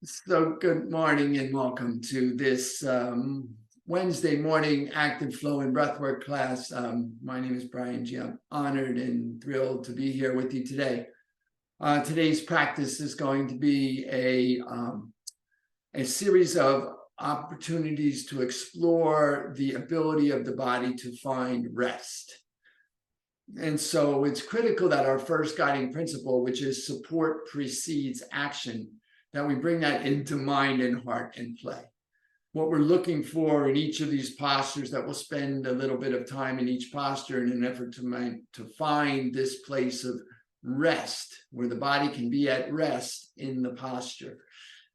So good morning and welcome to this Wednesday morning active flow and breathwork class. My name is Brian G. I'm honored and thrilled to be here with you today. Today's practice is going to be a series of opportunities to explore the ability of the body to find rest. And so it's critical that our first guiding principle, which is support precedes action, that we bring that into mind and heart and play. What we're looking for in each of these postures, that we'll spend a little bit of time in each posture in an effort to find this place of rest, where the body can be at rest in the posture.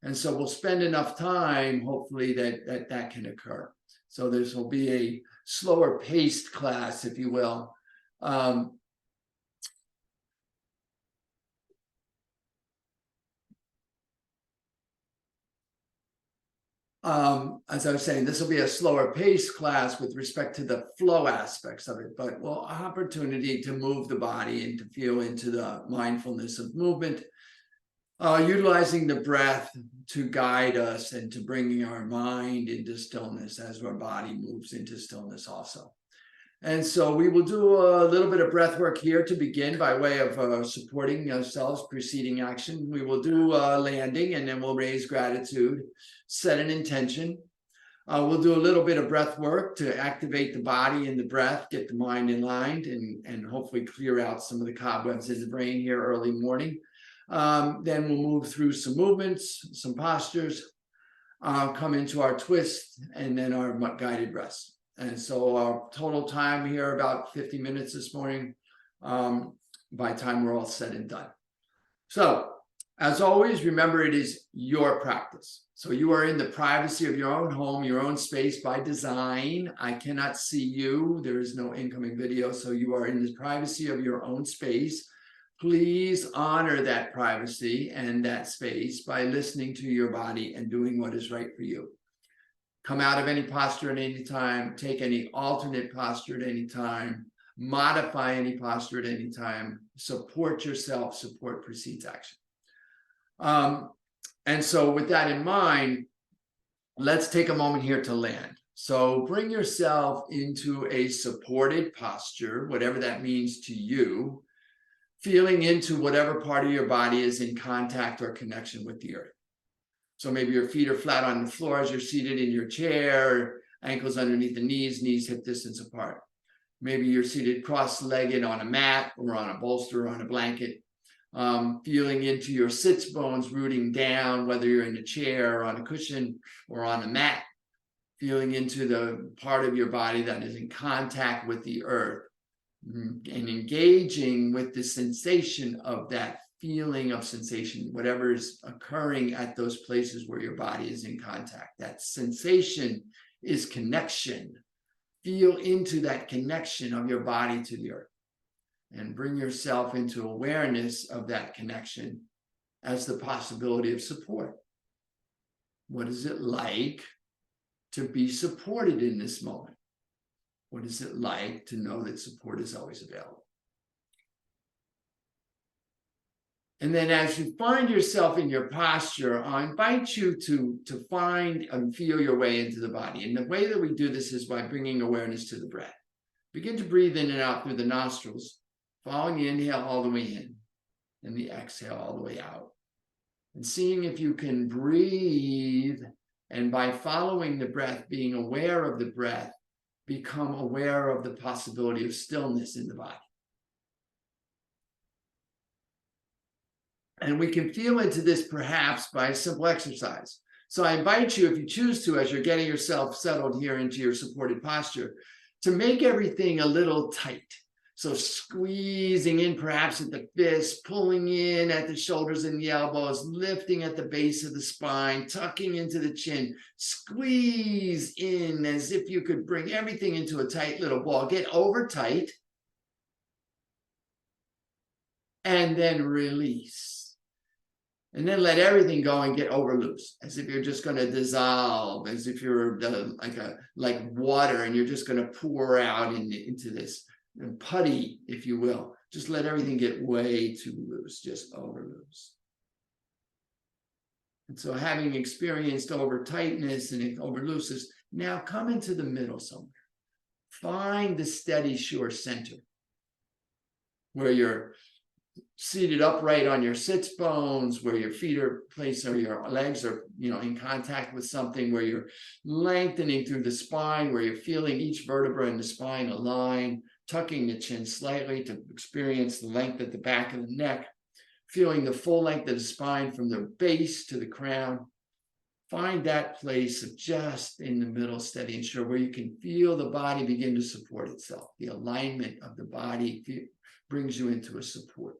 And so we'll spend enough time, hopefully, that can occur. So this will be a slower paced class, if you will. As I was saying, this will be a slower pace class with respect to the flow aspects of it, but well, opportunity to move the body and to feel into the mindfulness of movement, utilizing the breath to guide us and to bringing our mind into stillness as our body moves into stillness also. And so we will do a little bit of breath work here to begin by way of supporting ourselves, preceding action. We will do landing, and then we'll raise gratitude, set an intention. We'll do a little bit of breath work to activate the body and the breath, get the mind in line, and hopefully clear out some of the cobwebs in the brain here early morning. Then we'll move through some movements, some postures, come into our twist, and then our guided rest. And so our total time here, about 50 minutes this morning, by the time we're all said and done. So, as always, remember it is your practice. So you are in the privacy of your own home, your own space by design. I cannot see you. There is no incoming video. So you are in the privacy of your own space. Please honor that privacy and that space by listening to your body and doing what is right for you. Come out of any posture at any time, take any alternate posture at any time, modify any posture at any time, support yourself, support precedes action. And so with that in mind, let's take a moment here to land. So bring yourself into a supported posture, whatever that means to you, feeling into whatever part of your body is in contact or connection with the earth. So maybe your feet are flat on the floor as you're seated in your chair, ankles underneath the knees, knees hip distance apart. Maybe you're seated cross-legged on a mat or on a bolster or on a blanket, feeling into your sits bones rooting down, whether you're in a chair or on a cushion or on a mat, feeling into the part of your body that is in contact with the earth and engaging with the sensation of that feeling of sensation, whatever is occurring at those places where your body is in contact. That sensation is connection. Feel into that connection of your body to the earth and bring yourself into awareness of that connection as the possibility of support. What is it like to be supported in this moment? What is it like to know that support is always available? And then as you find yourself in your posture, I invite you to find and feel your way into the body. And the way that we do this is by bringing awareness to the breath. Begin to breathe in and out through the nostrils, following the inhale all the way in and the exhale all the way out. And seeing if you can breathe, and by following the breath, being aware of the breath, become aware of the possibility of stillness in the body. And we can feel into this perhaps by a simple exercise. So I invite you, if you choose to, as you're getting yourself settled here into your supported posture, to make everything a little tight. So squeezing in perhaps at the fists, pulling in at the shoulders and the elbows, lifting at the base of the spine, tucking into the chin, squeeze in as if you could bring everything into a tight little ball. Get over tight and then release. And then let everything go and get over loose, as if you're just going to dissolve, as if you're like water and you're just going to pour out into this putty, if you will. Just let everything get way too loose, just over loose. And so having experienced over tightness and over looseness, now come into the middle somewhere. Find the steady, sure center where you're seated upright on your sits bones, where your feet are placed or your legs are, in contact with something, where you're lengthening through the spine, where you're feeling each vertebra in the spine align, tucking the chin slightly to experience the length at the back of the neck, feeling the full length of the spine from the base to the crown. Find that place of just in the middle, steady and sure, where you can feel the body begin to support itself. The alignment of the body brings you into a support.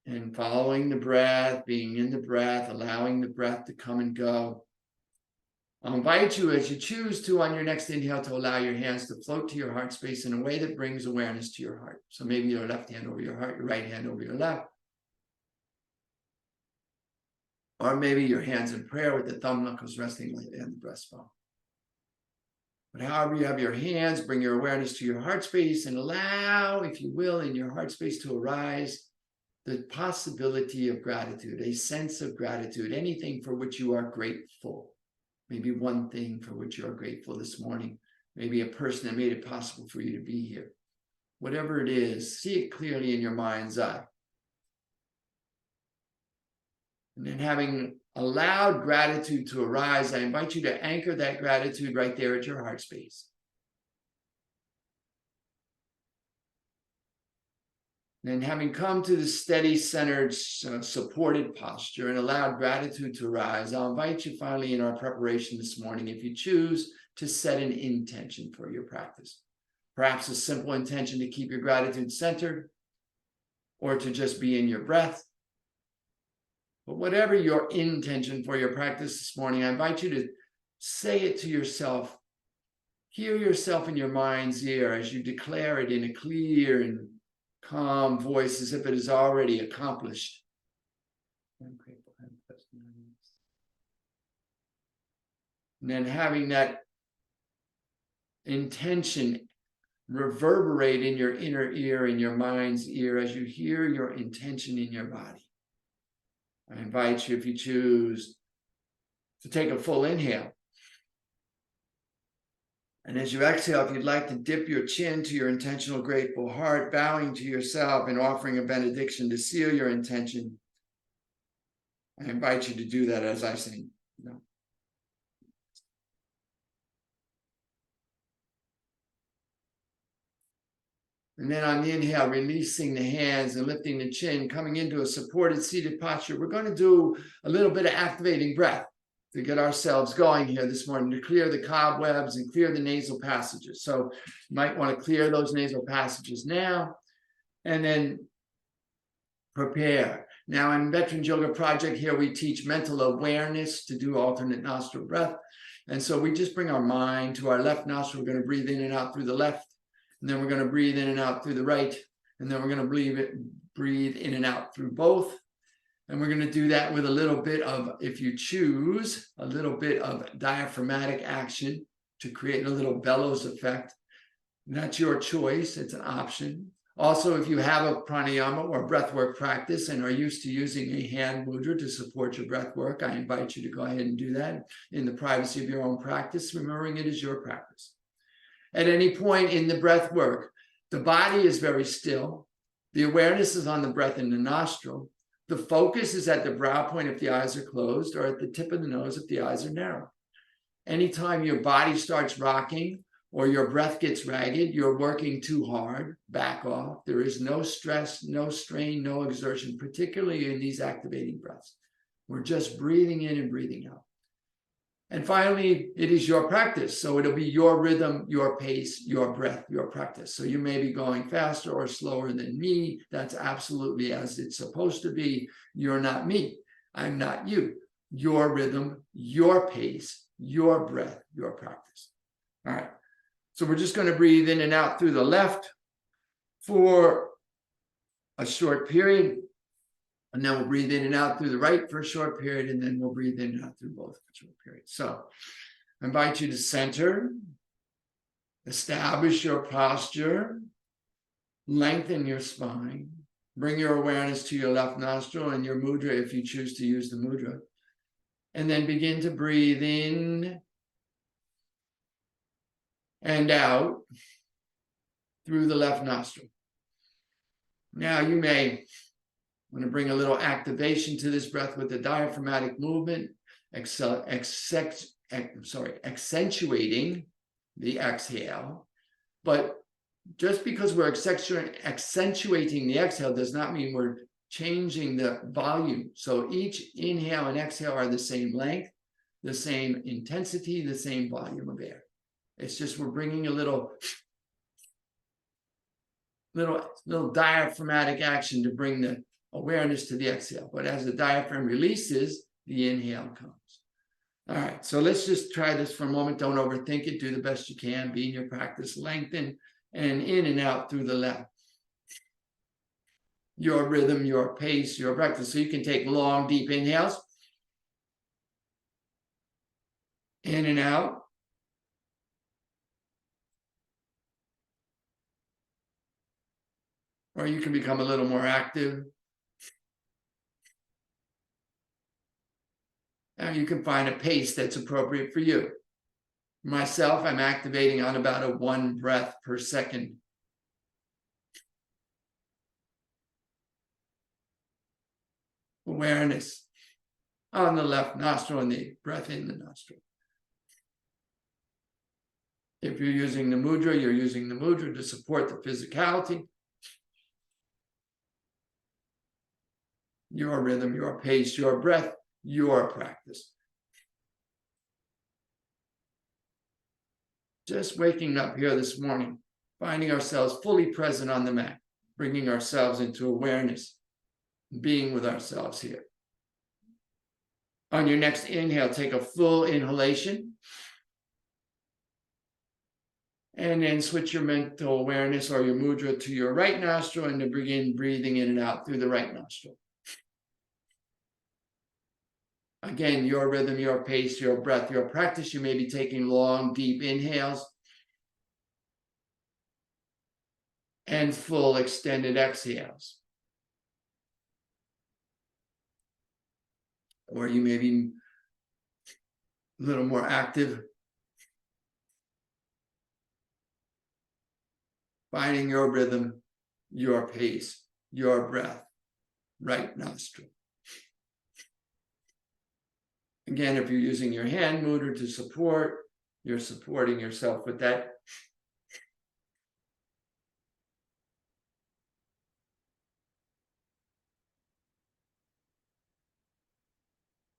And following the breath, being in the breath, allowing the breath to come and go. I'll invite you, as you choose to, on your next inhale, to allow your hands to float to your heart space in a way that brings awareness to your heart. So maybe your left hand over your heart, your right hand over your left. Or maybe your hands in prayer with the thumb knuckles resting lightly on the breastbone. But however you have your hands, bring your awareness to your heart space and allow, if you will, in your heart space to arise the possibility of gratitude, a sense of gratitude, anything for which you are grateful. Maybe one thing for which you are grateful this morning. Maybe a person that made it possible for you to be here. Whatever it is, see it clearly in your mind's eye. And then, having allowed gratitude to arise, I invite you to anchor that gratitude right there at your heart space. And having come to the steady, centered, supported posture and allowed gratitude to rise, I'll invite you finally in our preparation this morning, if you choose, to set an intention for your practice. Perhaps a simple intention to keep your gratitude centered, or to just be in your breath. But whatever your intention for your practice this morning, I invite you to say it to yourself. Hear yourself in your mind's ear as you declare it in a clear and calm voice, as if it is already accomplished. I'm grateful. And then having that intention reverberate in your inner ear, in your mind's ear, as you hear your intention in your body. I invite you, if you choose, to take a full inhale. And as you exhale, if you'd like to dip your chin to your intentional grateful heart, bowing to yourself and offering a benediction to seal your intention, I invite you to do that as I sing. And then on the inhale, releasing the hands and lifting the chin, coming into a supported seated posture. We're going to do a little bit of activating breath to get ourselves going here this morning, to clear the cobwebs and clear the nasal passages. So you might want to clear those nasal passages now, and then prepare. Now in Veterans Yoga Project here, we teach mental awareness to do alternate nostril breath. And so we just bring our mind to our left nostril. We're going to breathe in and out through the left. And then we're going to breathe in and out through the right. And then we're going to breathe in and out through both. And we're going to do that with a little bit of, if you choose, a little bit of diaphragmatic action to create a little bellows effect. And that's your choice. It's an option. Also, if you have a pranayama or breathwork practice and are used to using a hand mudra to support your breathwork, I invite you to go ahead and do that in the privacy of your own practice, remembering it is your practice. At any point in the breath work, the body is very still. The awareness is on the breath in the nostril. The focus is at the brow point if the eyes are closed, or at the tip of the nose if the eyes are narrow. Anytime your body starts rocking or your breath gets ragged, you're working too hard, back off. There is no stress, no strain, no exertion, particularly in these activating breaths. We're just breathing in and breathing out. And finally, it is your practice. So it'll be your rhythm, your pace, your breath, your practice. So you may be going faster or slower than me. That's absolutely as it's supposed to be. You're not me. I'm not you. Your rhythm, your pace, your breath, your practice. All right. So we're just going to breathe in and out through the left for a short period. And then we'll breathe in and out through the right for a short period, and then we'll breathe in and out through both for a short period. So I invite you to center, establish your posture, lengthen your spine, Bring your awareness to your left nostril and your mudra if you choose to use the mudra. And then begin to breathe in and out through the left nostril. Now you may want to bring a little activation to this breath with the diaphragmatic movement, accentuating the exhale. But just because we're accentuating the exhale does not mean we're changing the volume. So each inhale and exhale are the same length, the same intensity, the same volume of air. It's just we're bringing a little diaphragmatic action to bring the awareness to the exhale. But as the diaphragm releases, the inhale comes. All right, so let's just try this for a moment. Don't overthink it. Do the best you can. Be in your practice. Lengthen and in and out through the left. Your rhythm, your pace, your practice. So you can take long, deep inhales. In and out. Or you can become a little more active. And you can find a pace that's appropriate for you. Myself, I'm activating on about a 1 breath per second. Awareness on the left nostril and the breath in the nostril. If you're using the mudra, you're using the mudra to support the physicality. Your rhythm, your pace, your breath, your practice. Just waking up here this morning, finding ourselves fully present on the mat, bringing ourselves into awareness, being with ourselves here. On your next inhale, take a full inhalation. And then switch your mental awareness or your mudra to your right nostril and to begin breathing in and out through the right nostril. Again, your rhythm, your pace, your breath, your practice. You may be taking long, deep inhales and full extended exhales. Or you may be a little more active, finding your rhythm, your pace, your breath, right nostril. Again, if you're using your hand mudra to support, you're supporting yourself with that.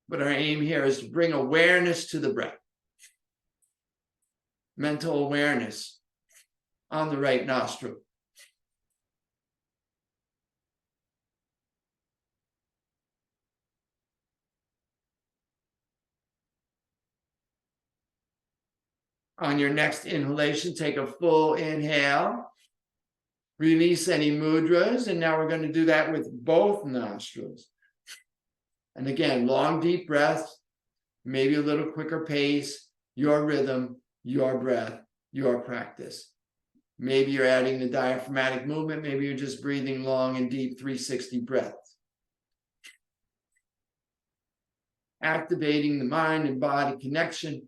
But our aim here is to bring awareness to the breath. Mental awareness on the right nostril. On your next inhalation, take a full inhale. Release any mudras, and now we're going to do that with both nostrils. And again, long, deep breaths, maybe a little quicker pace, your rhythm, your breath, your practice. Maybe you're adding the diaphragmatic movement, maybe you're just breathing long and deep 360 breaths. Activating the mind and body connection,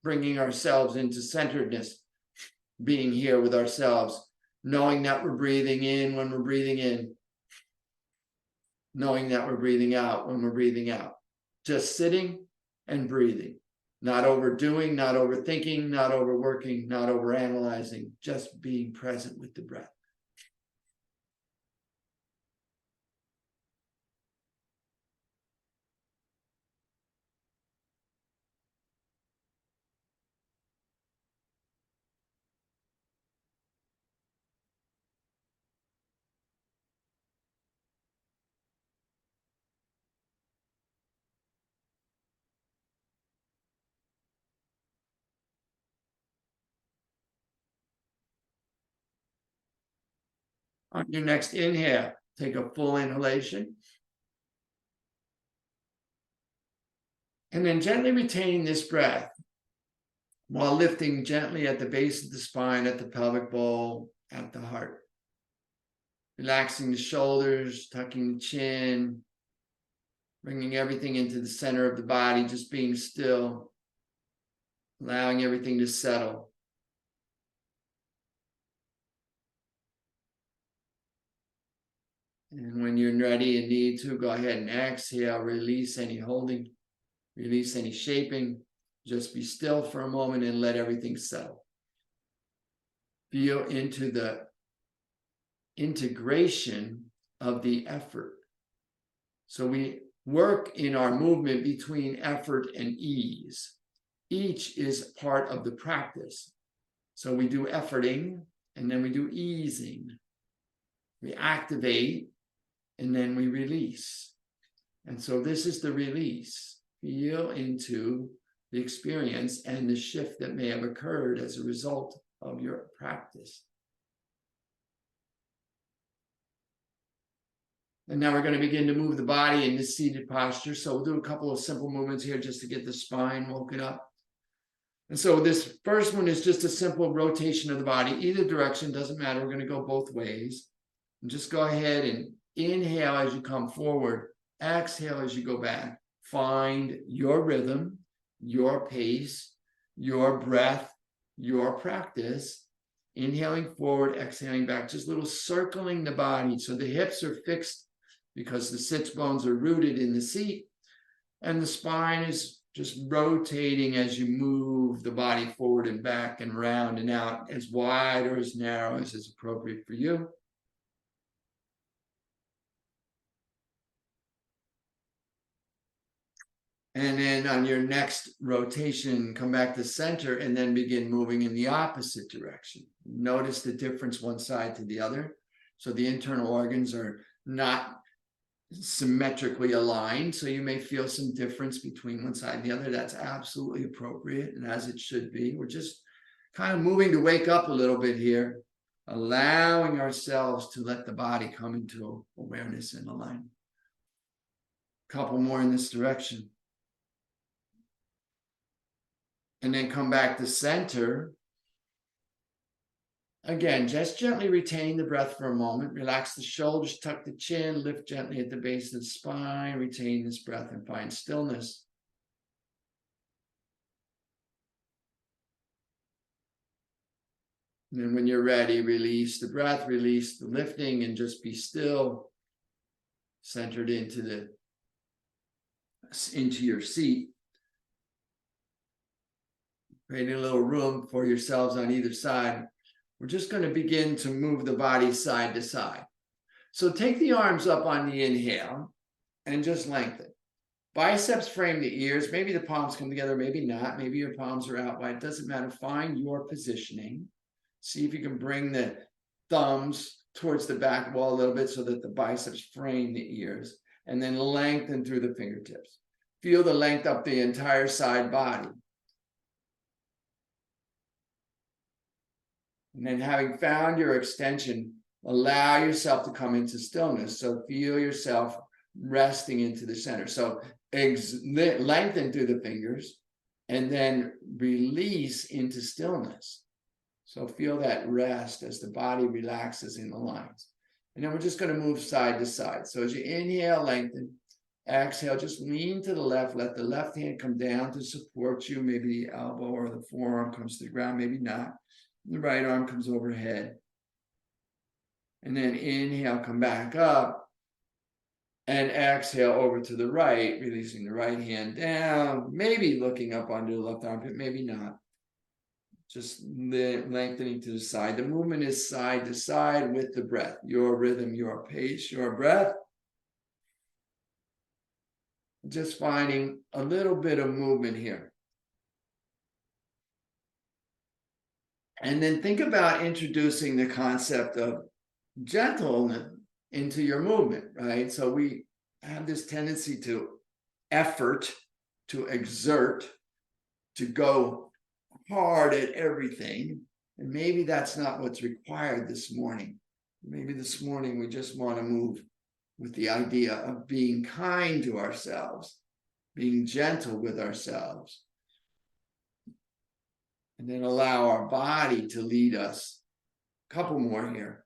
bringing ourselves into centeredness, being here with ourselves, knowing that we're breathing in when we're breathing in, knowing that we're breathing out when we're breathing out. Just sitting and breathing, not overdoing, not overthinking, not overworking, not overanalyzing, just being present with the breath. On your next inhale, take a full inhalation. And then gently retain this breath while lifting gently at the base of the spine, at the pelvic bowl, at the heart. Relaxing the shoulders, tucking the chin, bringing everything into the center of the body, just being still, allowing everything to settle. And when you're ready and need to, go ahead and exhale, release any holding, release any shaping. Just be still for a moment and let everything settle. Feel into the integration of the effort. So we work in our movement between effort and ease. Each is part of the practice. So we do efforting and then we do easing. We activate and then we release. And so this is the release. Feel into the experience and the shift that may have occurred as a result of your practice. And now we're going to begin to move the body in this seated posture. So we'll do a couple of simple movements here just to get the spine woken up. And so this first one is just a simple rotation of the body. Either direction, doesn't matter. We're going to go both ways. And just go ahead and inhale as you come forward. Exhale as you go back. Find your rhythm, your pace, your breath, your practice. Inhaling forward, exhaling back. Just a little circling the body. So the hips are fixed because the sits bones are rooted in the seat. And the spine is just rotating as you move the body forward and back and round and out, as wide or as narrow as is appropriate for you. And then on your next rotation, come back to center and then begin moving in the opposite direction. Notice the difference one side to the other. So the internal organs are not symmetrically aligned. So you may feel some difference between one side and the other. That's absolutely appropriate and as it should be. We're just kind of moving to wake up a little bit here, allowing ourselves to let the body come into awareness and alignment. Couple more in this direction. And then come back to center. Again, just gently retain the breath for a moment. Relax the shoulders, tuck the chin, lift gently at the base of the spine. Retain this breath and find stillness. And then when you're ready, release the breath, release the lifting, and just be still, centered into your seat. Creating a little room for yourselves on either side. We're just going to begin to move the body side to side. So take the arms up on the inhale and just lengthen. Biceps frame the ears. Maybe the palms come together, maybe not. Maybe your palms are out wide. It doesn't matter. Find your positioning. See if you can bring the thumbs towards the back wall a little bit so that the biceps frame the ears. And then lengthen through the fingertips. Feel the length up the entire side body. And then having found your extension, allow yourself to come into stillness. So feel yourself resting into the center. So lengthen through the fingers and then release into stillness. So feel that rest as the body relaxes and aligns. And then we're just going to move side to side. So as you inhale, lengthen. Exhale, just lean to the left. Let the left hand come down to support you. Maybe the elbow or the forearm comes to the ground, maybe not. The right arm comes overhead. And then inhale, come back up. And exhale over to the right, releasing the right hand down. Maybe looking up onto the left armpit, maybe not. Just lengthening to the side. The movement is side to side with the breath. Your rhythm, your pace, your breath. Just finding a little bit of movement here. And then think about introducing the concept of gentleness into your movement, right? So we have this tendency to effort, to exert, to go hard at everything. And maybe that's not what's required this morning. Maybe this morning we just want to move with the idea of being kind to ourselves, being gentle with ourselves. And then allow our body to lead us. A couple more here.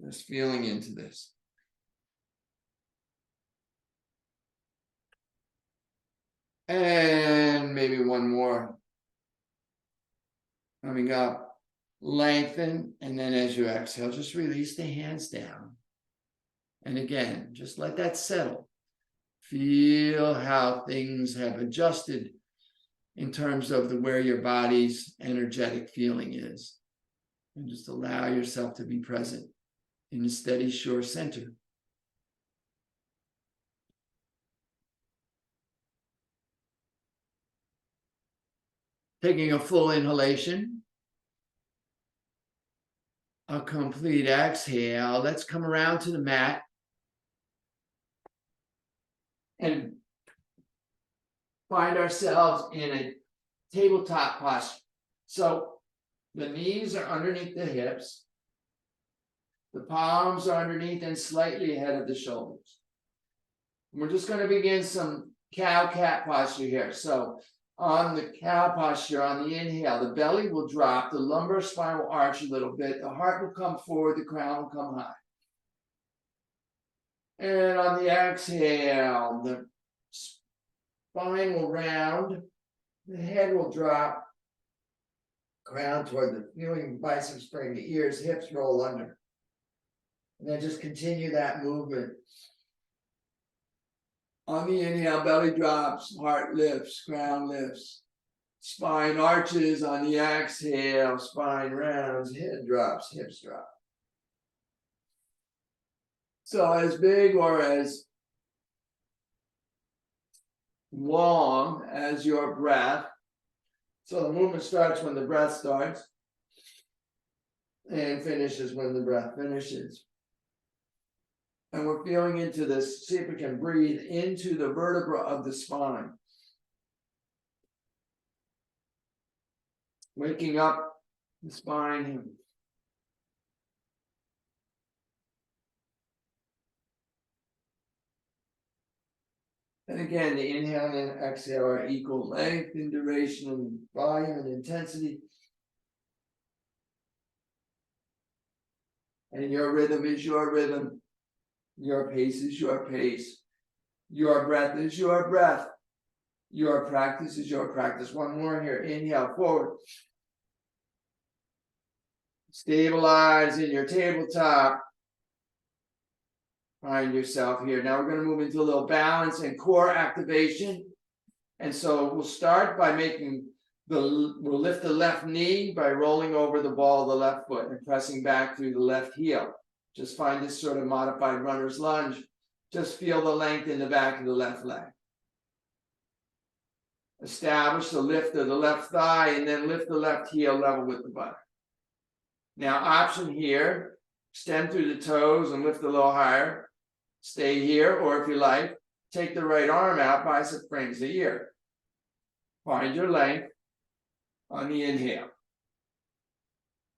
Just feeling into this. And maybe one more. Coming up, lengthen, and then as you exhale, just release the hands down. And again, just let that settle. Feel how things have adjusted in terms of where your body's energetic feeling is. And just allow yourself to be present in a steady, sure center. Taking a full inhalation. A complete exhale. Let's come around to the mat. And find ourselves in a tabletop posture. So the knees are underneath the hips. The palms are underneath and slightly ahead of the shoulders. We're just going to begin some cow-cat posture here. So on the cow posture, on the inhale, the belly will drop, the lumbar spine will arch a little bit, the heart will come forward, the crown will come high. And on the exhale, the spine will round, the head will drop, crown toward the feeling bicep spring, the ears, hips roll under. And then just continue that movement. On the inhale, belly drops, heart lifts, crown lifts. Spine arches. On the exhale, spine rounds, head drops, hips drop. So as big or as long as your breath. So the movement starts when the breath starts and finishes when the breath finishes. And we're feeling into this, see if we can breathe into the vertebra of the spine. Waking up the spine. And again, the inhale and exhale are equal length and duration and volume and intensity. And your rhythm is your rhythm. Your pace is your pace. Your breath is your breath. Your practice is your practice. One more here. Inhale forward. Stabilize in your tabletop. Find yourself here. Now we're going to move into a little balance and core activation. And so we'll start by we'll lift the left knee by rolling over the ball of the left foot and pressing back through the left heel. Just find this sort of modified runner's lunge. Just feel the length in the back of the left leg. Establish the lift of the left thigh and then lift the left heel level with the butt. Now option here, extend through the toes and lift a little higher. Stay here, or if you like, take the right arm out, bicep brings the ear. Find your length on the inhale.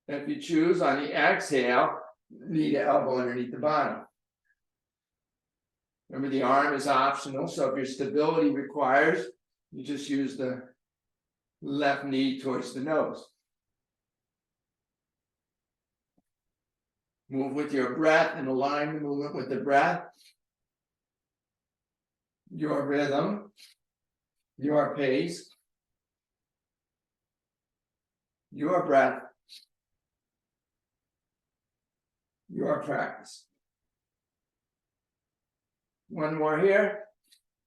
If you choose on the exhale, knee to elbow underneath the bottom. Remember, the arm is optional, so if your stability requires, you just use the left knee towards the nose. Move with your breath and align the movement with the breath. Your rhythm, your pace, your breath, your practice. One more here.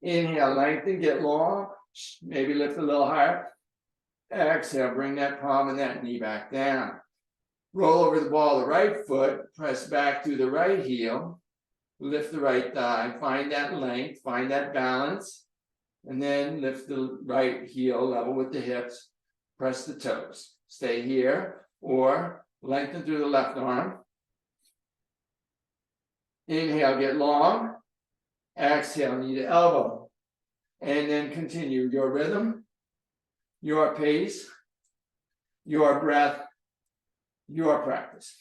Inhale, lengthen, get long. Maybe lift a little higher. Exhale, bring that palm and that knee back down. Roll over the ball of the right foot, press back through the right heel, lift the right thigh, find that length, find that balance, and then lift the right heel level with the hips, press the toes. Stay here, or lengthen through the left arm. Inhale, get long. Exhale, knee to elbow. And then continue your rhythm, your pace, your breath, your practice.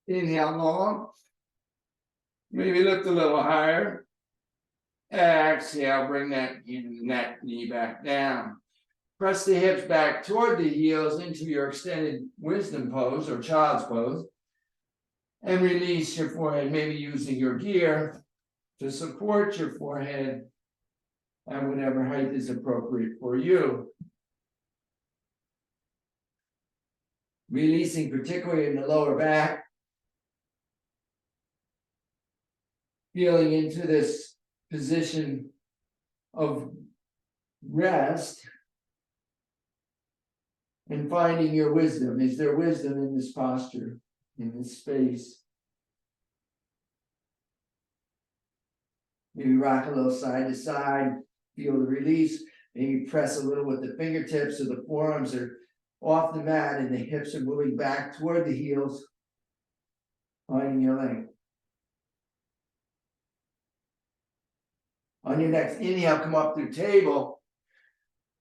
Inhale long. Maybe lift a little higher. Exhale, bring that neck, knee back down. Press the hips back toward the heels into your extended wisdom pose or child's pose. And release your forehead, maybe using your gear to support your forehead at whatever height is appropriate for you. Releasing particularly in the lower back. Feeling into this position of rest and finding your wisdom. Is there wisdom in this posture, in this space? Maybe rock a little side to side, feel the release. Maybe press a little with the fingertips so the forearms are off the mat and the hips are moving back toward the heels. Finding your length. On your next inhale, come up through table.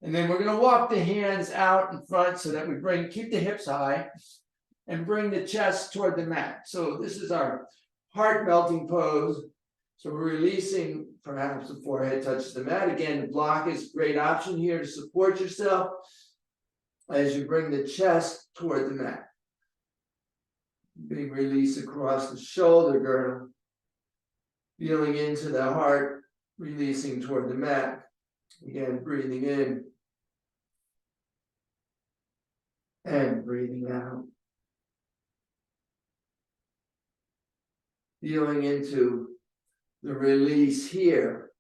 And then we're going to walk the hands out in front so that we keep the hips high and bring the chest toward the mat. So this is our heart melting pose. So we're releasing, perhaps the forehead touches the mat. Again, the block is a great option here to support yourself as you bring the chest toward the mat. Big release across the shoulder girdle. Feeling into the heart, releasing toward the mat. Again, breathing in and breathing out. Feeling into the release here.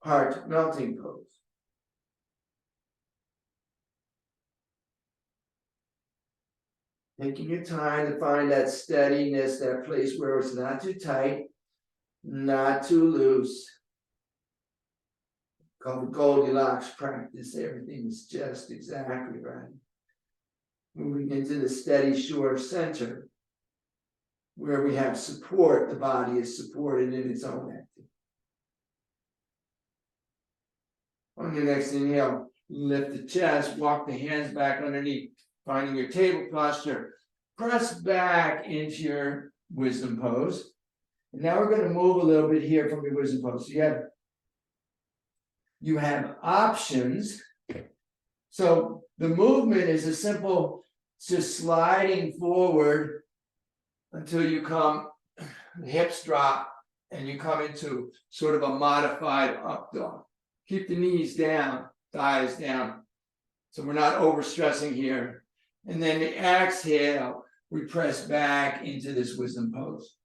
Heart melting pose. Taking your time to find that steadiness, that place where it's not too tight, not too loose. Called the Goldilocks practice. Everything is just exactly right. Moving into the steady shore center, where we have support, the body is supported in its own activity. On your next inhale, lift the chest, walk the hands back underneath, finding your table posture. Press back into your wisdom pose. And now we're going to move a little bit here from your wisdom pose. So you have options. So the movement is a simple, just sliding forward until you come, the hips drop, and you come into sort of a modified up dog. Keep the knees down, thighs down. So we're not overstressing here. And then the exhale, we press back into this wisdom pose.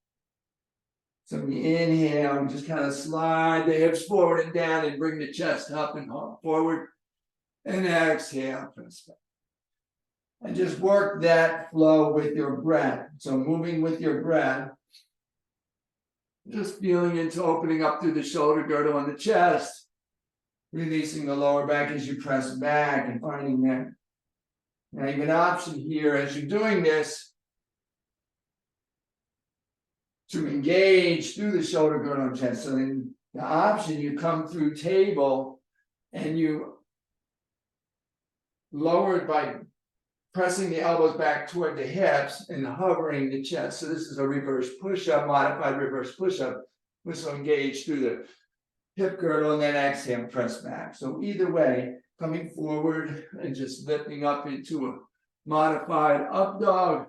So we inhale and just kind of slide the hips forward and down and bring the chest up and forward. And exhale, press back. And just work that flow with your breath. So moving with your breath. Just feeling into opening up through the shoulder girdle on the chest. Releasing the lower back as you press back and finding that. Now you have an option here as you're doing this to engage through the shoulder girdle and chest. So then the option, you come through table and you lower it by pressing the elbows back toward the hips and hovering the chest. So this is a reverse push-up, modified reverse push-up. This will engage through the hip girdle and then exhale, press back. So either way, coming forward and just lifting up into a modified up dog,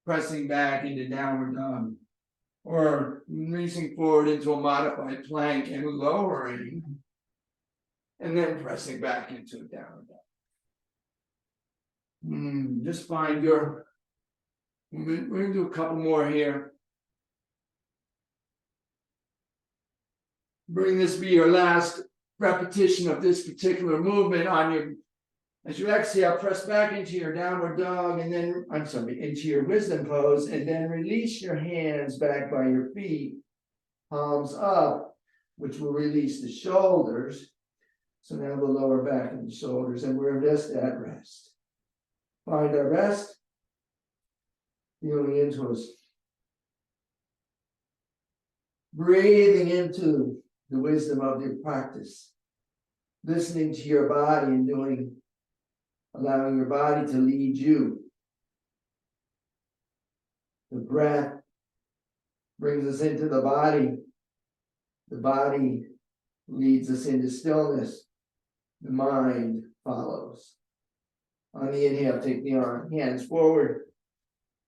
pressing back into downward dog, or reaching forward into a modified plank and lowering, and then pressing back into a downward dog. Just find your, we're going to do a couple more here. Bring this be your last repetition of this particular movement on your, as you exhale, press back into your downward dog and then, into your wisdom pose, and then release your hands back by your feet, palms up, which will release the shoulders. So now the lower back and the shoulders, and we're just at rest. Find our rest, feeling into us. Breathing into the wisdom of your practice. Listening to your body and allowing your body to lead you. The breath brings us into the body. The body leads us into stillness. The mind follows. On the inhale, take the hands forward.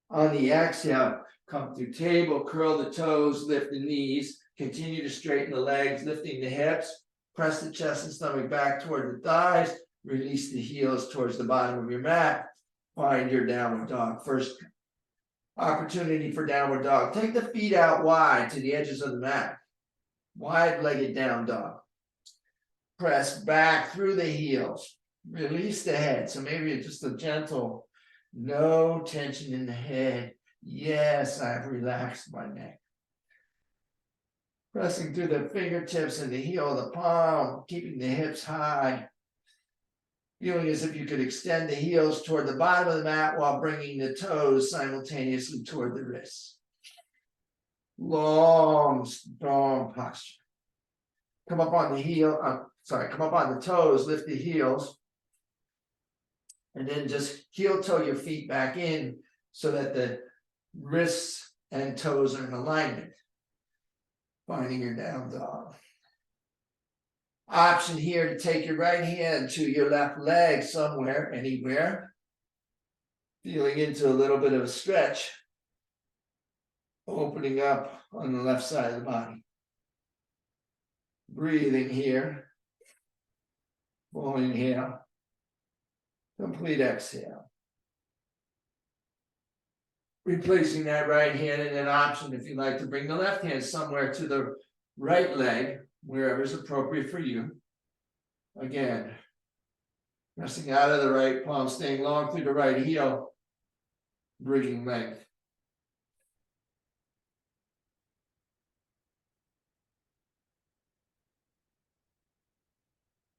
On the exhale, come through table, curl the toes, lift the knees, continue to straighten the legs, lifting the hips, press the chest and stomach back toward the thighs, release the heels towards the bottom of your mat. Find your downward dog. First opportunity for downward dog. Take the feet out wide to the edges of the mat. Wide-legged down dog. Press back through the heels. Release the head. So maybe it's just a gentle, no tension in the head. Yes, I've relaxed my neck. Pressing through the fingertips and the heel of the palm, keeping the hips high. Feeling as if you could extend the heels toward the bottom of the mat while bringing the toes simultaneously toward the wrists. Long, strong posture. Come up on the come up on the toes, lift the heels. And then just heel toe your feet back in so that the wrists and toes are in alignment. Finding your down dog. Option here to take your right hand to your left leg somewhere, anywhere. Feeling into a little bit of a stretch. Opening up on the left side of the body. Breathing here. Full inhale. Complete exhale. Replacing that right hand in an option if you'd like to bring the left hand somewhere to the right leg, wherever is appropriate for you. Again, pressing out of the right palm, staying long through the right heel, bringing length.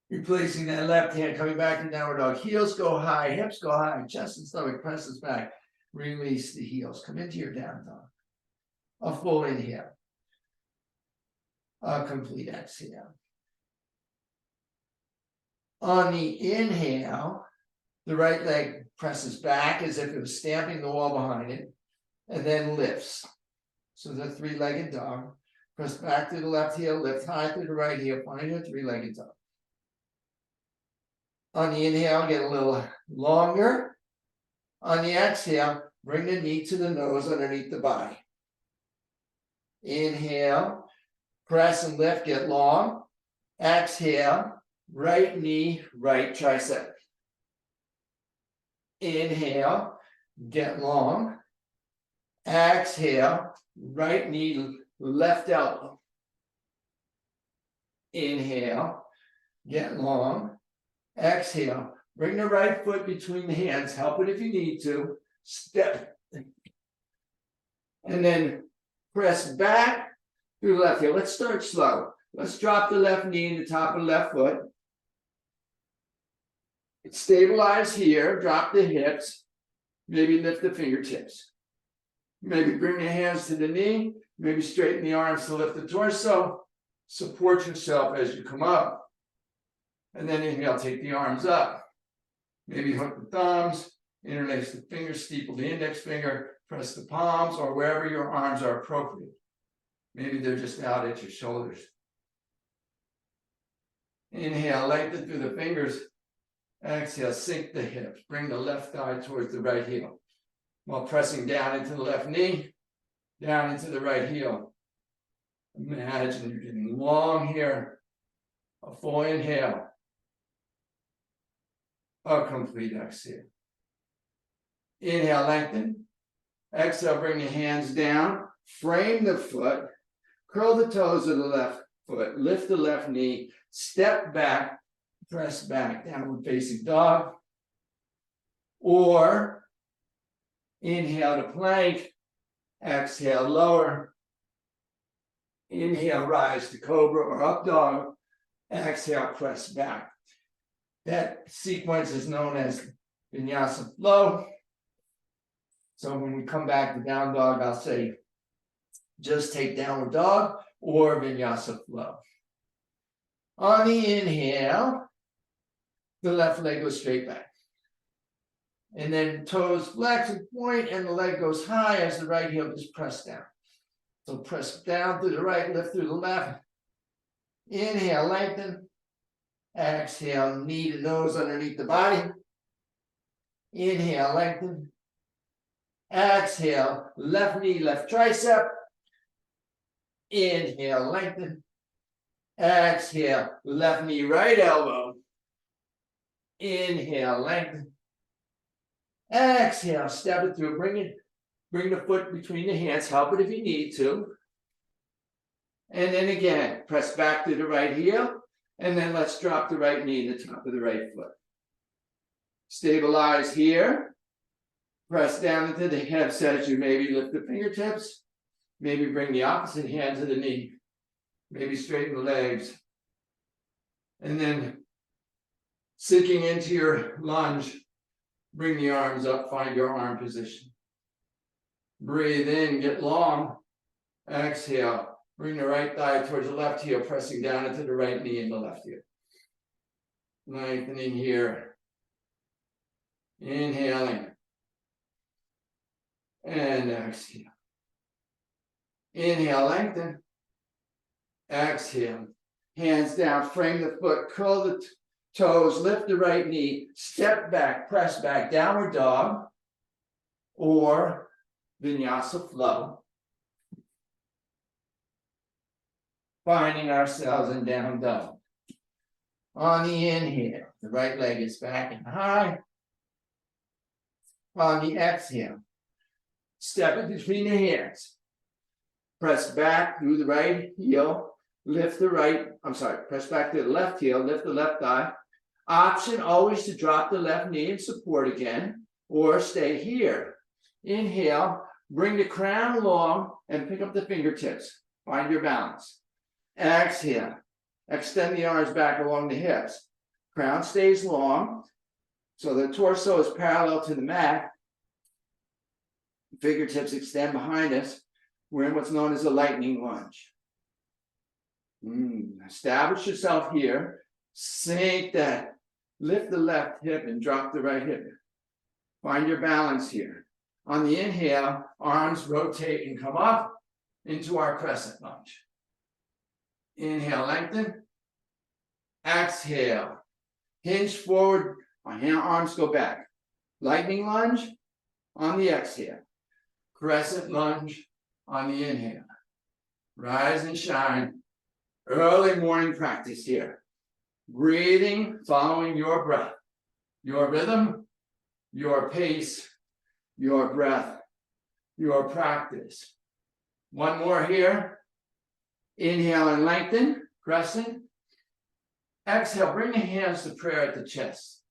Replacing that left hand, coming back to downward dog. Heels go high, hips go high, chest and stomach presses back. Release the heels. Come into your down dog. A full inhale. A complete exhale. On the inhale, the right leg presses back as if it was stamping the wall behind it, and then lifts. So the three-legged dog. Press back through the left heel, lift high through the right heel, find your three-legged dog. On the inhale, get a little longer. On the exhale, bring the knee to the nose underneath the body. Inhale, press and lift, get long. Exhale, right knee, right tricep. Inhale, get long. Exhale, right knee, left elbow. Inhale, get long. Exhale, bring the right foot between the hands. Help it if you need to. Step. And then press back through the left heel. Let's start slow. Let's drop the left knee in the top of the left foot. Stabilize here. Drop the hips. Maybe lift the fingertips. Maybe bring the hands to the knee. Maybe straighten the arms to lift the torso. Support yourself as you come up. And then inhale, take the arms up. Maybe hook the thumbs, interlace the fingers, steeple the index finger, press the palms, or wherever your arms are appropriate. Maybe they're just out at your shoulders. Inhale, lengthen through the fingers. Exhale, sink the hips. Bring the left thigh towards the right heel. While pressing down into the left knee, down into the right heel. Imagine you're getting long here. A full inhale. A complete exhale. Inhale, lengthen. Exhale, bring the hands down. Frame the foot. Curl the toes of the left foot. Lift the left knee. Step back. Press back. Downward facing dog. Or inhale to plank. Exhale, lower. Inhale, rise to cobra or up dog. Exhale, press back. That sequence is known as vinyasa flow. So when we come back to down dog, I'll say just take downward dog or vinyasa flow. On the inhale, the left leg goes straight back. And then toes flex and point, and the leg goes high as the right heel is pressed down. So press down through the right, lift through the left. Inhale, lengthen. Exhale, knee to nose underneath the body. Inhale, lengthen. Exhale, left knee, left tricep. Inhale, lengthen. Exhale, left knee, right elbow. Inhale, lengthen. Exhale, step it through. Bring the foot between the hands. Help it if you need to. And then again, press back to the right heel. And then let's drop the right knee in the top of the right foot. Stabilize here. Press down into the hips as you maybe lift the fingertips. Maybe bring the opposite hand to the knee. Maybe straighten the legs. And then sinking into your lunge, bring the arms up, find your arm position. Breathe in, get long. Exhale. Bring the right thigh towards the left heel, pressing down into the right knee and the left heel. Lengthening here. Inhaling. And exhale. Inhale, lengthen. Exhale. Hands down, frame the foot, curl the toes, lift the right knee, step back, press back, downward dog, or vinyasa flow. Finding ourselves in down dog. On the inhale, the right leg is back and high. On the exhale, step it between the hands. Press back through the right heel, lift the press back to the left heel, lift the left thigh. Option always to drop the left knee and support again, or stay here. Inhale, bring the crown long and pick up the fingertips. Find your balance. Exhale, extend the arms back along the hips. Crown stays long, so the torso is parallel to the mat. Fingertips extend behind us. We're in what's known as a lightning lunge. Establish yourself here. Sink that. Lift the left hip and drop the right hip. Find your balance here. On the inhale, arms rotate and come up into our crescent lunge. Inhale, lengthen. Exhale. Hinge forward. Arms go back. Lightning lunge on the exhale. Crescent lunge on the inhale. Rise and shine. Early morning practice here. Breathing, following your breath. Your rhythm, your pace, your breath, your practice. One more here. Inhale and lengthen, crescent. Exhale, bring the hands to prayer at the chest.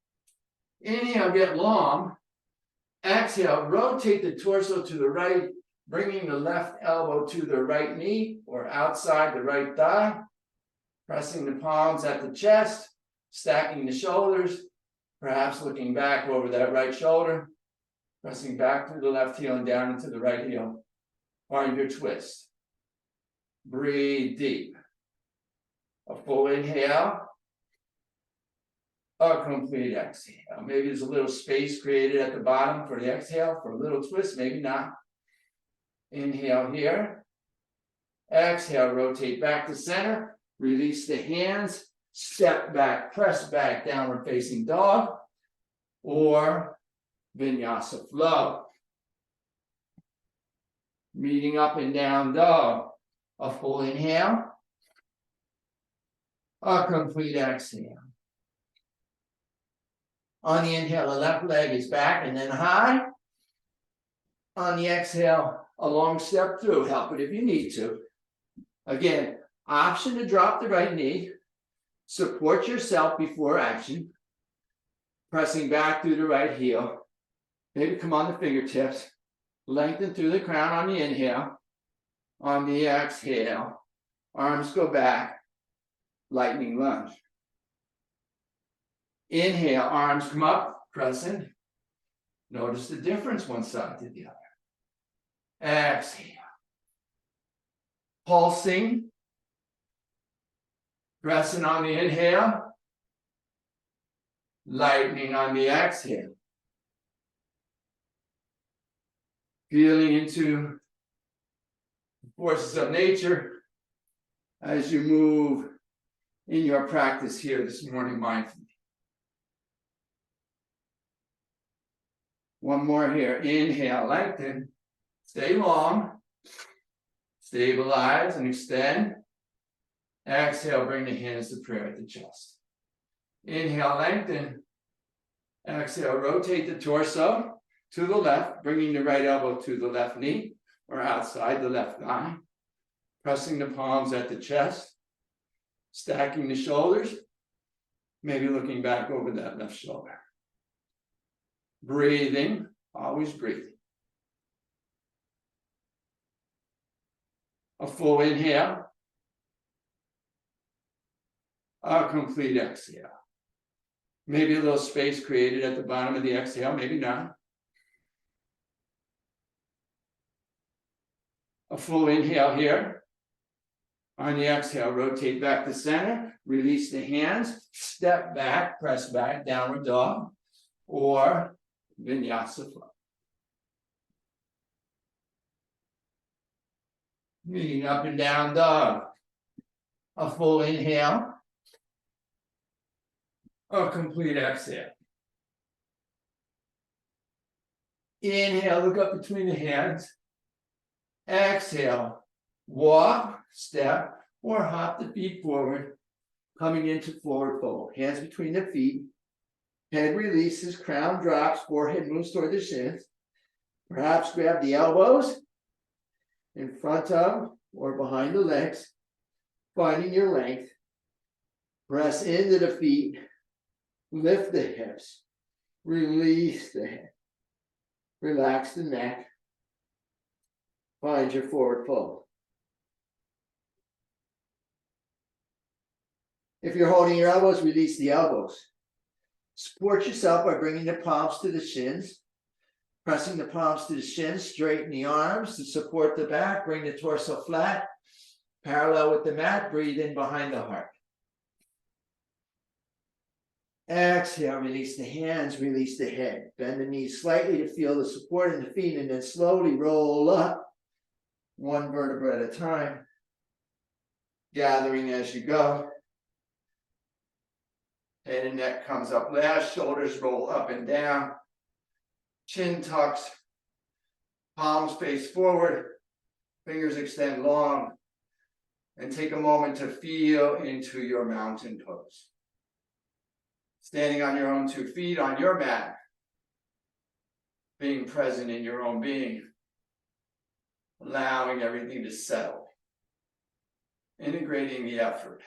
Inhale, get long. Exhale, rotate the torso to the right, bringing the left elbow to the right knee or outside the right thigh. Pressing the palms at the chest, stacking the shoulders, perhaps looking back over that right shoulder. Pressing back through the left heel and down into the right heel. Find your twist. Breathe deep. A full inhale. A complete exhale. Maybe there's a little space created at the bottom for the exhale, for a little twist, maybe not. Inhale here. Exhale, rotate back to center. Release the hands. Step back, press back, downward facing dog. Or vinyasa flow. Meeting up and down dog. A full inhale. A complete exhale. On the inhale, the left leg is back and then high. On the exhale, a long step through. Help it if you need to. Again, option to drop the right knee. Support yourself before action. Pressing back through the right heel. Maybe come on the fingertips. Lengthen through the crown on the inhale. On the exhale, arms go back. Lightning lunge. Inhale, arms come up, crescent. Notice the difference one side to the other. Exhale. Pulsing. Crescent on the inhale. Lightning on the exhale. Feeling into the forces of nature as you move in your practice here this morning mindfully. One more here. Inhale, lengthen. Stay long. Stabilize and extend. Exhale, bring the hands to prayer at the chest. Inhale, lengthen. Exhale, rotate the torso to the left, bringing the right elbow to the left knee or outside the left thigh. Pressing the palms at the chest. Stacking the shoulders. Maybe looking back over that left shoulder. Breathing, always breathing. A full inhale. A complete exhale. Maybe a little space created at the bottom of the exhale, maybe not. A full inhale here. On the exhale, rotate back to center, release the hands, step back, press back, downward dog, or vinyasa flow. Meeting up and down dog. A full inhale. A complete exhale. Inhale, look up between the hands. Exhale, walk, step, or hop the feet forward, coming into forward fold. Hands between the feet. Head releases, crown drops, forehead moves toward the shins. Perhaps grab the elbows in front of or behind the legs, finding your length. Press into the feet, lift the hips, release the head, relax the neck, find your forward fold. If you're holding your elbows, release the elbows. Support yourself by bringing the palms to the shins. Pressing the palms to the shins, straighten the arms to support the back, bring the torso flat, parallel with the mat, breathe in behind the heart. Exhale, release the hands, release the head. Bend the knees slightly to feel the support in the feet, and then slowly roll up, one vertebra at a time, gathering as you go. Head and neck comes up last, shoulders roll up and down. Chin tucks, palms face forward, fingers extend long, and take a moment to feel into your mountain pose. Standing on your own 2 feet on your mat, being present in your own being, allowing everything to settle, integrating the effort.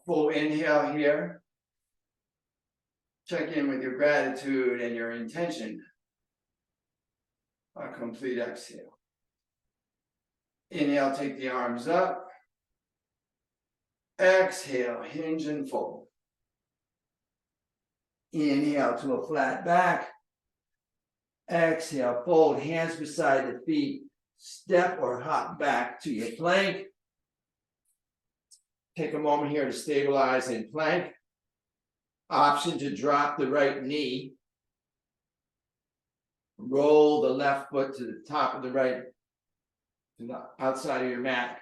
Full inhale here. Check in with your gratitude and your intention. A complete exhale. Inhale, take the arms up. Exhale, hinge and fold. Inhale to a flat back. Exhale, fold hands beside the feet. Step or hop back to your plank. Take a moment here to stabilize in plank. Option to drop the right knee. Roll the left foot to the top of the right, to the outside of your mat.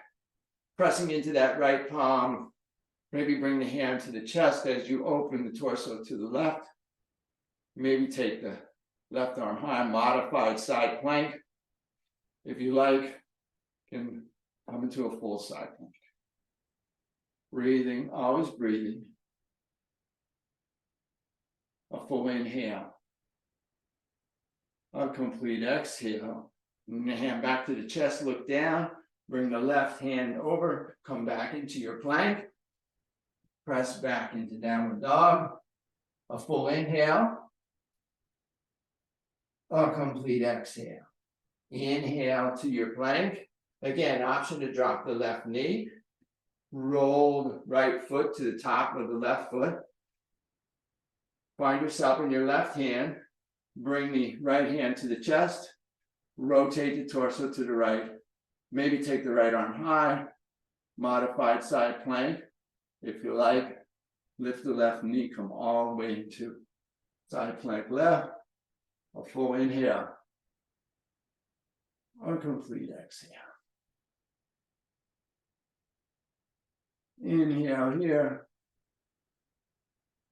Pressing into that right palm. Maybe bring the hand to the chest as you open the torso to the left. Maybe take the left arm high, modified side plank. If you like, you can come into a full side plank. Breathing, always breathing. A full inhale. A complete exhale. Bring the hand back to the chest, look down. Bring the left hand over, come back into your plank. Press back into downward dog. A full inhale. A complete exhale. Inhale to your plank. Again, option to drop the left knee. Roll the right foot to the top of the left foot. Find yourself in your left hand. Bring the right hand to the chest. Rotate the torso to the right. Maybe take the right arm high. Modified side plank. If you like, lift the left knee, come all the way into side plank left, a full inhale, a complete exhale. Inhale here,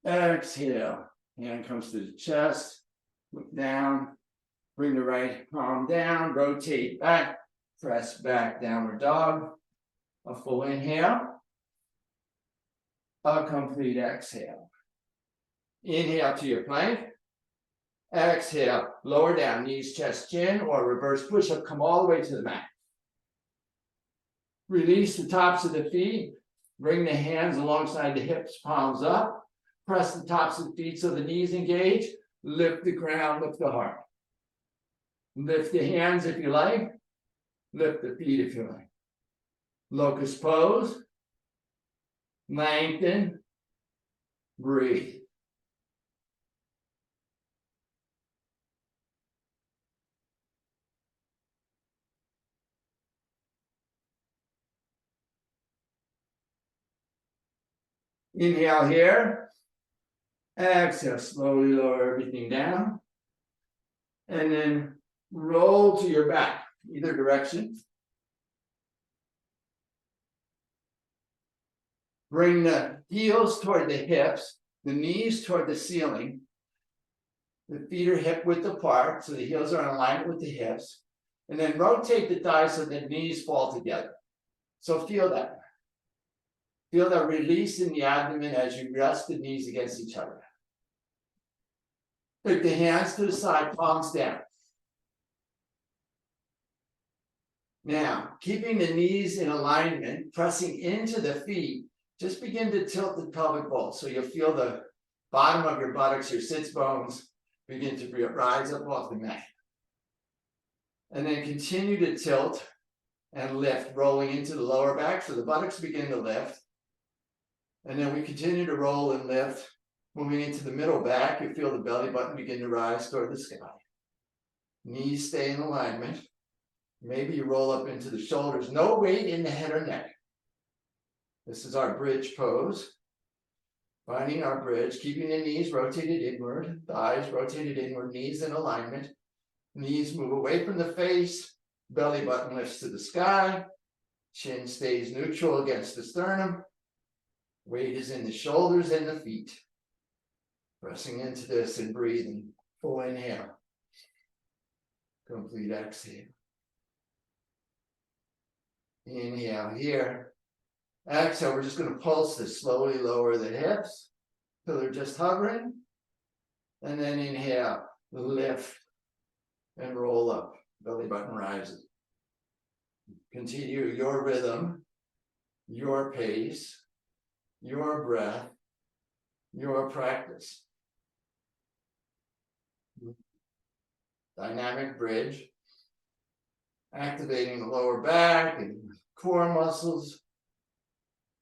exhale, hand comes to the chest, look down, bring the right palm down, rotate back, press back, downward dog, a full inhale, a complete exhale. Inhale to your plank, exhale, lower down, knees, chest, chin, or reverse push-up, come all the way to the mat. Release the tops of the feet, bring the hands alongside the hips, palms up, press the tops of the feet so the knees engage, lift the ground, lift the heart. Lift the hands if you like, lift the feet if you like. Locust pose, lengthen, breathe. Inhale here, exhale, slowly lower everything down, and then roll to your back, either direction. Bring the heels toward the hips, the knees toward the ceiling. The feet are hip width apart, so the heels are in alignment with the hips. And then rotate the thighs so the knees fall together. So feel that. Feel that release in the abdomen as you rest the knees against each other. Take the hands to the side, palms down. Now, keeping the knees in alignment, pressing into the feet, just begin to tilt the pelvic bowl. So you'll feel the bottom of your buttocks, your sits bones, begin to rise up off the mat. And then continue to tilt and lift, rolling into the lower back. So the buttocks begin to lift. And then we continue to roll and lift, moving into the middle back. You feel the belly button begin to rise toward the sky. Knees stay in alignment. Maybe you roll up into the shoulders. No weight in the head or neck. This is our bridge pose. Finding our bridge, keeping the knees rotated inward, thighs rotated inward, knees in alignment. Knees move away from the face, belly button lifts to the sky, chin stays neutral against the sternum. Weight is in the shoulders and the feet. Pressing into this and breathing. Full inhale. Complete exhale. Inhale here. Exhale, we're just going to pulse this. Slowly lower the hips till they're just hovering. And then inhale, lift and roll up. Belly button rises. Continue your rhythm, your pace, your breath, your practice. Dynamic bridge. Activating the lower back and core muscles.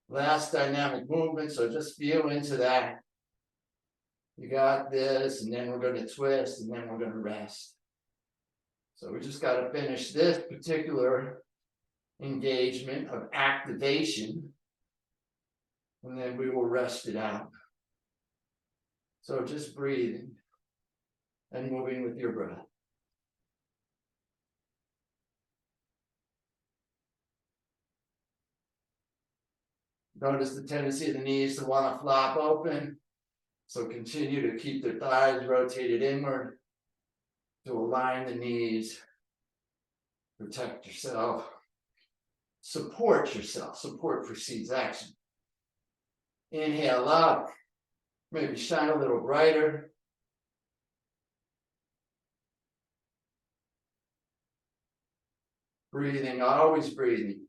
Last dynamic movement, so just feel into that. You got this, and then we're going to twist, and then we're going to rest. So we just got to finish this particular engagement of activation, and then we will rest it out. So just breathing and moving with your breath. Notice the tendency of the knees to want to flop open. So continue to keep the thighs rotated inward to align the knees. Protect yourself. Support yourself. Support precedes action. Inhale up. Maybe shine a little brighter. Breathing, always breathing.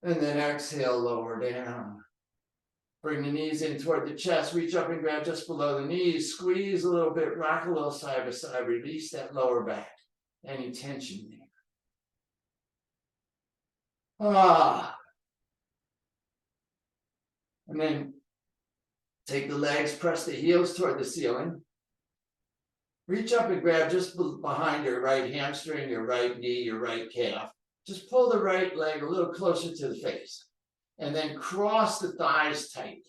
And then exhale, lower down. Bring the knees in toward the chest. Reach up and grab just below the knees. Squeeze a little bit. Rock a little side by side. Release that lower back. Any tension there. And then take the legs. Press the heels toward the ceiling. Reach up and grab just behind your right hamstring, your right knee, your right calf. Just pull the right leg a little closer to the face. And then cross the thighs tightly.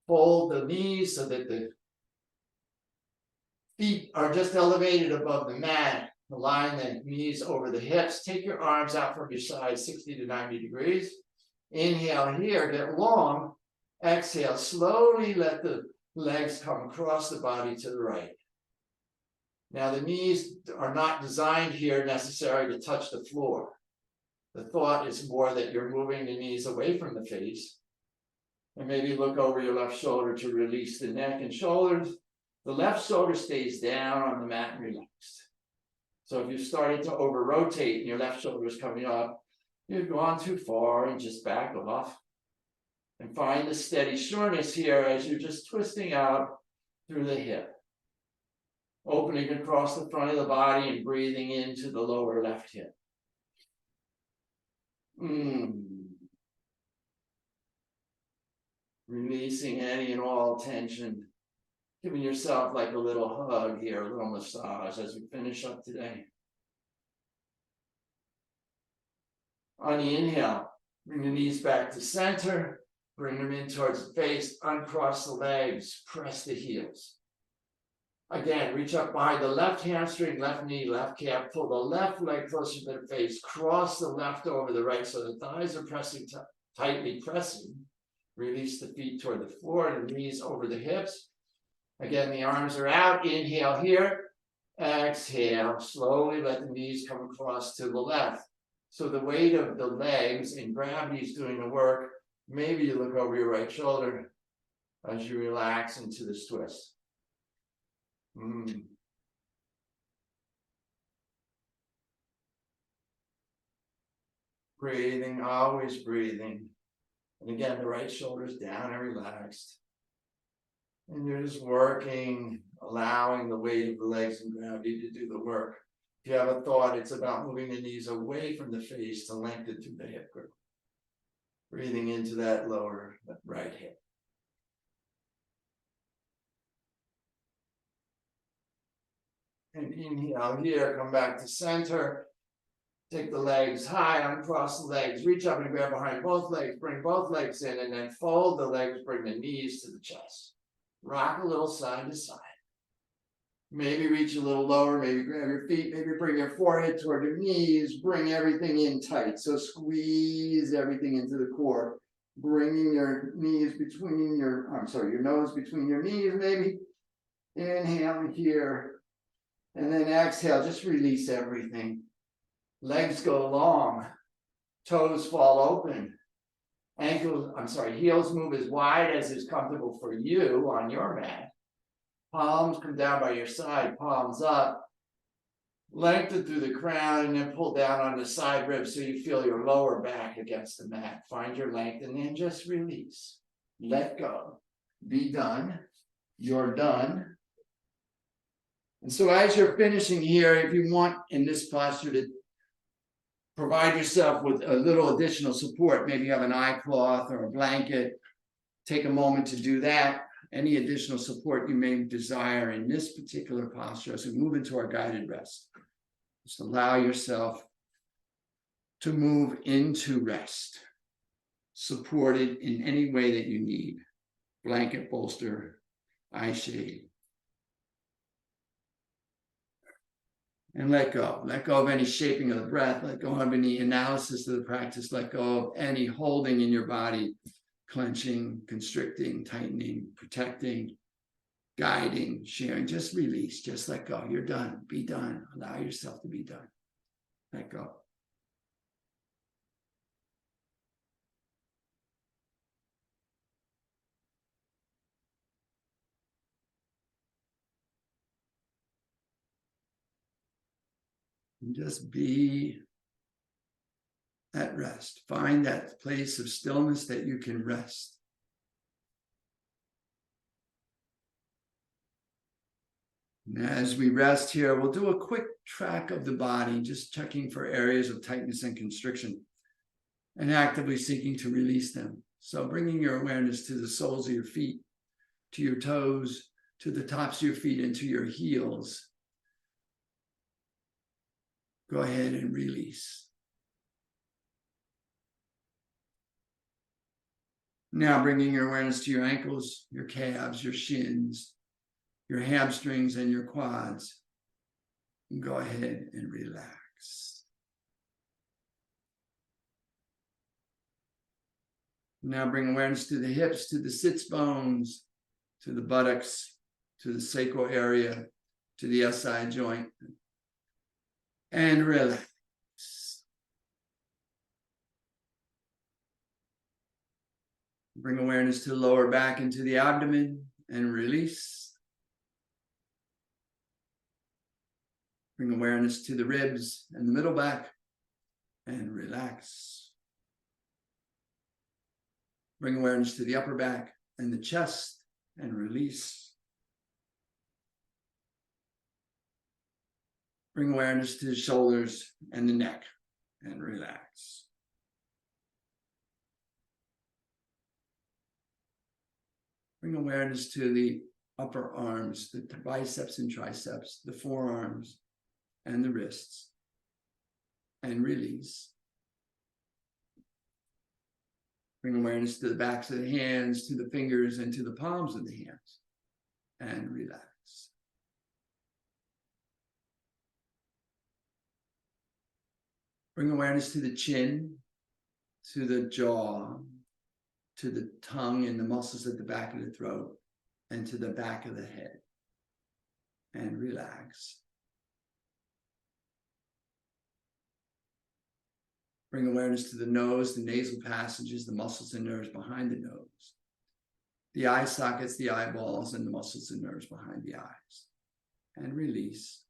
Fold the knees so that the feet are just elevated above the mat. Align the knees over the hips. Take your arms out from your sides, 60 to 90 degrees. Inhale here, get long. Exhale, slowly let the legs come across the body to the right. Now the knees are not designed here necessarily to touch the floor. The thought is more that you're moving the knees away from the face. And maybe look over your left shoulder to release the neck and shoulders. The left shoulder stays down on the mat and relaxed. So if you're starting to over rotate and your left shoulder is coming up, you've gone too far and just back off. And find the steady sureness here as you're just twisting out through the hip. Opening across the front of the body and breathing into the lower left hip. Releasing any and all tension. Giving yourself like a little hug here, a little massage as we finish up today. On the inhale, bring the knees back to center. Bring them in towards the face. Uncross the legs. Press the heels. Again, reach up behind the left hamstring, left knee, left calf. Pull the left leg closer to the face. Cross the left over the right so the thighs are pressing tightly pressing. Release the feet toward the floor and the knees over the hips. Again, the arms are out. Inhale here. Exhale. Slowly let the knees come across to the left. So the weight of the legs and gravity is doing the work. Maybe you look over your right shoulder as you relax into this twist. Breathing, always breathing. And again, the right shoulder's down and relaxed. And you're just working, allowing the weight of the legs and gravity to do the work. If you have a thought, it's about moving the knees away from the face to lengthen through the hip group. Breathing into that lower right hip. And inhale here, come back to center. Take the legs high, uncross the legs, reach up and grab behind both legs, bring both legs in, and then fold the legs, bring the knees to the chest. Rock a little side to side. Maybe reach a little lower, maybe grab your feet, maybe bring your forehead toward your knees, bring everything in tight. So squeeze everything into the core. Bringing your knees between your nose between your knees maybe. Inhale here. And then exhale, just release everything. Legs go long. Toes fall open. Heels move as wide as is comfortable for you on your mat. Palms come down by your side, palms up. Lengthen through the crown and then pull down on the side ribs so you feel your lower back against the mat. Find your length and then just release. Let go. Be done. You're done. And so as you're finishing here, if you want in this posture to provide yourself with a little additional support, maybe you have an eye cloth or a blanket, take a moment to do that. Any additional support you may desire in this particular posture as we move into our guided rest. Just allow yourself to move into rest, supported in any way that you need. Blanket, bolster, eye shade. And let go. Let go of any shaping of the breath. Let go of any analysis of the practice. Let go of any holding in your body. Clenching, constricting, tightening, protecting, guiding, sharing. Just release. Just let go. You're done. Be done. Allow yourself to be done. Let go. And just be at rest. Find that place of stillness that you can rest. And as we rest here, we'll do a quick track of the body, just checking for areas of tightness and constriction and actively seeking to release them. So bringing your awareness to the soles of your feet, to your toes, to the tops of your feet, and to your heels. Go ahead and release. Now bringing your awareness to your ankles, your calves, your shins, your hamstrings, and your quads. And go ahead and relax. Now bring awareness to the hips, to the sits bones, to the buttocks, to the sacral area, to the SI joint. And relax. Bring awareness to the lower back into the abdomen and release. Bring awareness to the ribs and the middle back and relax. Bring awareness to the upper back and the chest and release. Bring awareness to the shoulders and the neck and relax. Bring awareness to the upper arms, the biceps and triceps, the forearms and the wrists, and release. Bring awareness to the backs of the hands, to the fingers, and to the palms of the hands, and relax. Bring awareness to the chin, to the jaw, to the tongue and the muscles at the back of the throat, and to the back of the head, and relax. Bring awareness to the nose, the nasal passages, the muscles and nerves behind the nose, the eye sockets, the eyeballs, and the muscles and nerves behind the eyes, and release.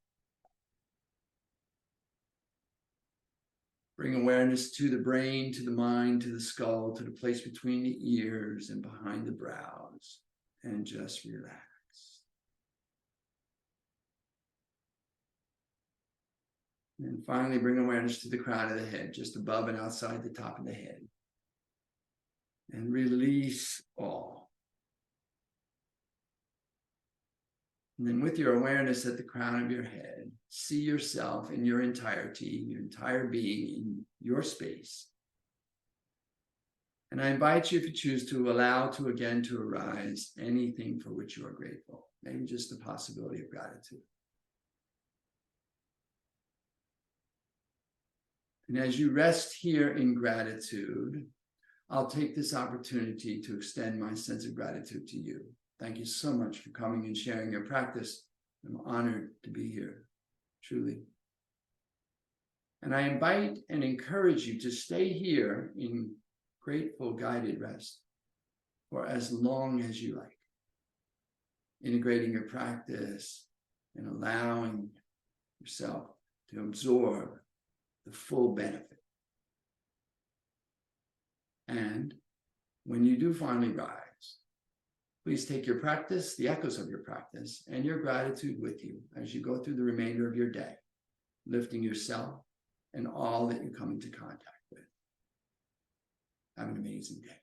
Bring awareness to the brain, to the mind, to the skull, to the place between the ears and behind the brows, and just relax. And finally, bring awareness to the crown of the head, just above and outside the top of the head. And release all. And then with your awareness at the crown of your head, see yourself in your entirety, your entire being in your space. And I invite you, if you choose, to allow to again to arise anything for which you are grateful, maybe just the possibility of gratitude. And as you rest here in gratitude, I'll take this opportunity to extend my sense of gratitude to you. Thank you so much for coming and sharing your practice. I'm honored to be here, truly. And I invite and encourage you to stay here in grateful guided rest for as long as you like, integrating your practice and allowing yourself to absorb the full benefit. And when you do finally rise, please take your practice, the echoes of your practice, and your gratitude with you as you go through the remainder of your day, lifting yourself and all that you come into contact with. Have an amazing day.